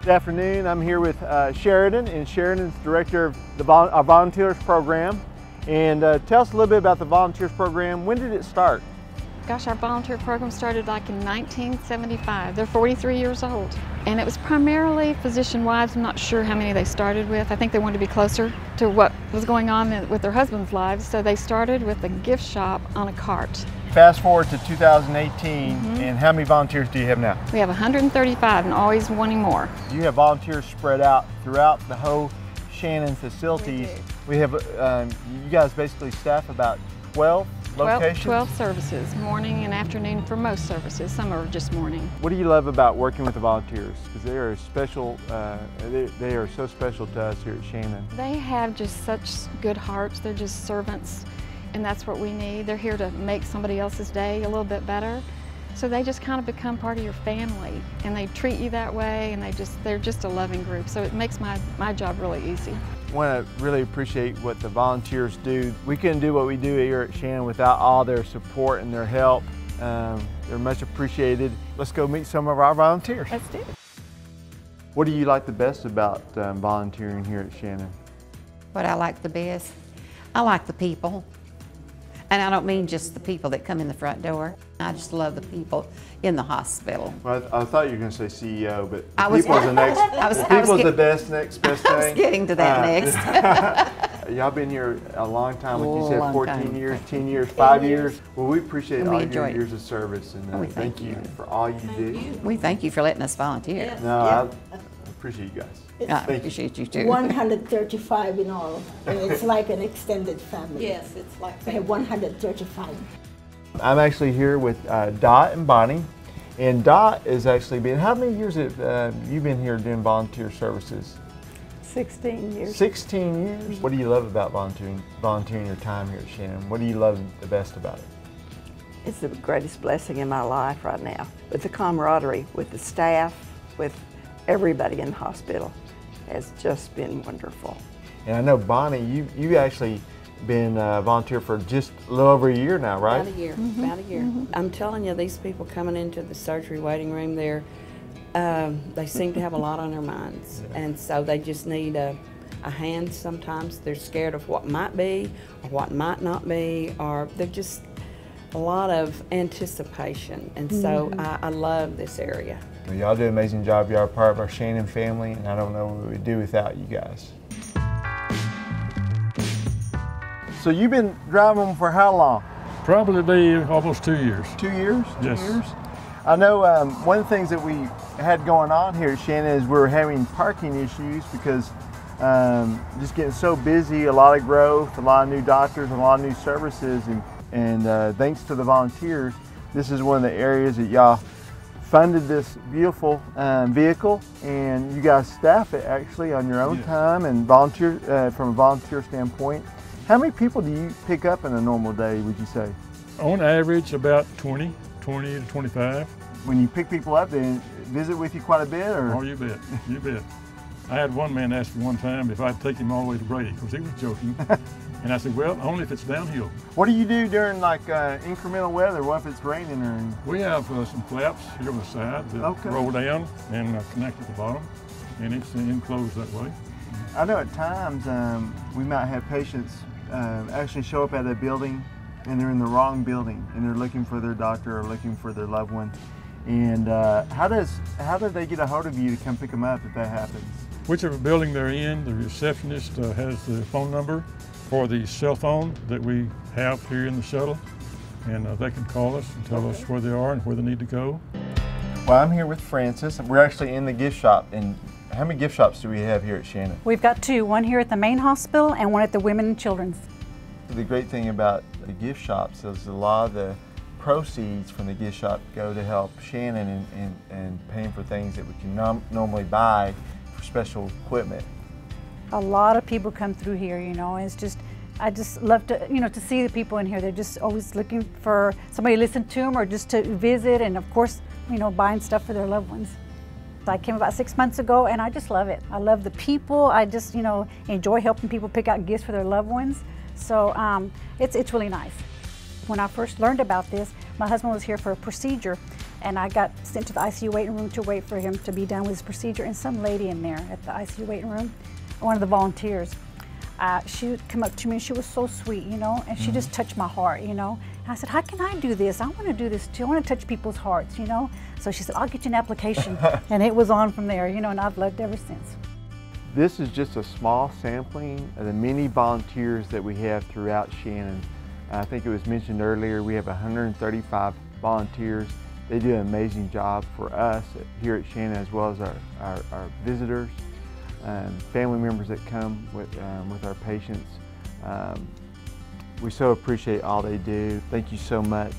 Good afternoon. I'm here with Sheridan, and Sheridan's director of our Volunteers program. And tell us a little bit about the Volunteers program. When did it start? Gosh, our volunteer program started like in 1975. They're 43 years old. And it was primarily physician wives. I'm not sure how many they started with. I think they wanted to be closer to what was going on with their husbands' lives. So they started with a gift shop on a cart. Fast forward to 2018, and how many volunteers do you have now? We have 135 and always wanting more. You have volunteers spread out throughout the whole Shannon facilities. We have, you guys basically staff about 12 locations? 12 services, morning and afternoon for most services. Some are just morning. What do you love about working with the volunteers? Because they are special, they are so special to us here at Shannon. They have just such good hearts. They're just servants, and that's what we need. They're here to make somebody else's day a little bit better. So they just kind of become part of your family, and they treat you that way, and they're just a loving group. So it makes my job really easy. I want to really appreciate what the volunteers do. We couldn't do what we do here at Shannon without all their support and their help. They're much appreciated. Let's go meet some of our volunteers. Let's do it. What do you like the best about volunteering here at Shannon? What I like the best? I like the people. And I don't mean just the people that come in the front door. I just love the people in the hospital. Well, I thought you were going to say CEO, but people's the next. People's the best next best thing. I was getting to that next. Y'all been here a long time, like you said, 14 years, 10 years, 5 years. Well, we appreciate all your years of service, and thank you for all you do. We thank you for letting us volunteer. No, I appreciate you guys. I appreciate you too. 135 in all, and it's like an extended family. Yes, it's like we have 135. I'm actually here with Dot and Bonnie, and Dot has actually been, how many years have you been here doing volunteer services? 16 years. 16 years? What do you love about volunteering your time here at Shannon? What do you love the best about it? It's the greatest blessing in my life right now. With the camaraderie, with the staff, with everybody in the hospital has just been wonderful. And I know, Bonnie, you actually been a volunteer for just a little over a year now, right? About a year, about a year. I'm telling you, these people coming into the surgery waiting room there, they seem to have a lot on their minds. And so they just need a hand sometimes. They're scared of what might be or what might not be, or they're just a lot of anticipation. And so I love this area. Well, y'all do an amazing job. Y'all are part of our Shannon family, and I don't know what we'd do without you guys. So you've been driving them for how long? Probably almost 2 years. 2 years? Yes. 2 years? I know one of the things that we had going on here at Shannon is we were having parking issues because just getting so busy, a lot of growth, a lot of new doctors, a lot of new services, and thanks to the volunteers, this is one of the areas that y'all funded this beautiful vehicle, and you guys staff it actually on your own time and volunteer from a volunteer standpoint. How many people do you pick up in a normal day, would you say? On average, about 20 to 25. When you pick people up, they visit with you quite a bit, or? Oh, you bet, you bet. I had one man ask me one time if I'd take him all the way to Brady, because he was joking. And I said, well, only if it's downhill. What do you do during like incremental weather? What if it's raining or? We have some flaps here on the side that roll down and connect at the bottom, and it's enclosed that way. I know at times we might have patients actually show up at a building and they're in the wrong building and they're looking for their doctor or looking for their loved one. And how do they get a hold of you to come pick them up if that happens? Whichever building they're in, the receptionist has the phone number for the cell phone that we have here in the shuttle, and they can call us and tell us where they are and where they need to go. Well, I'm here with Francis. We're actually in the gift shop. And how many gift shops do we have here at Shannon? We've got two, one here at the main hospital and one at the Women and Children's. The great thing about the gift shops is a lot of the proceeds from the gift shop go to help Shannon and paying for things that we can normally buy for special equipment. A lot of people come through here, you know, it's just, I just love to, you know, to see the people in here. They're just always looking for somebody to listen to them or just to visit, and of course, you know, buying stuff for their loved ones. I came about 6 months ago and I just love it. I love the people. I just, you know, enjoy helping people pick out gifts for their loved ones. So it's really nice. When I first learned about this, my husband was here for a procedure And I got sent to the ICU waiting room to wait for him to be done with his procedure, and some lady in there at the ICU waiting room, one of the volunteers, she would come up to me and she was so sweet, you know, and she just touched my heart, you know. And I said, how can I do this? I want to do this too. I want to touch people's hearts, you know. So she said, I'll get you an application. And it was on from there, you know, and I've loved ever since. This is just a small sampling of the many volunteers that we have throughout Shannon. I think it was mentioned earlier, we have 135 volunteers. They do an amazing job for us here at Shannon, as well as our visitors, family members that come with our patients. We so appreciate all they do. Thank you so much.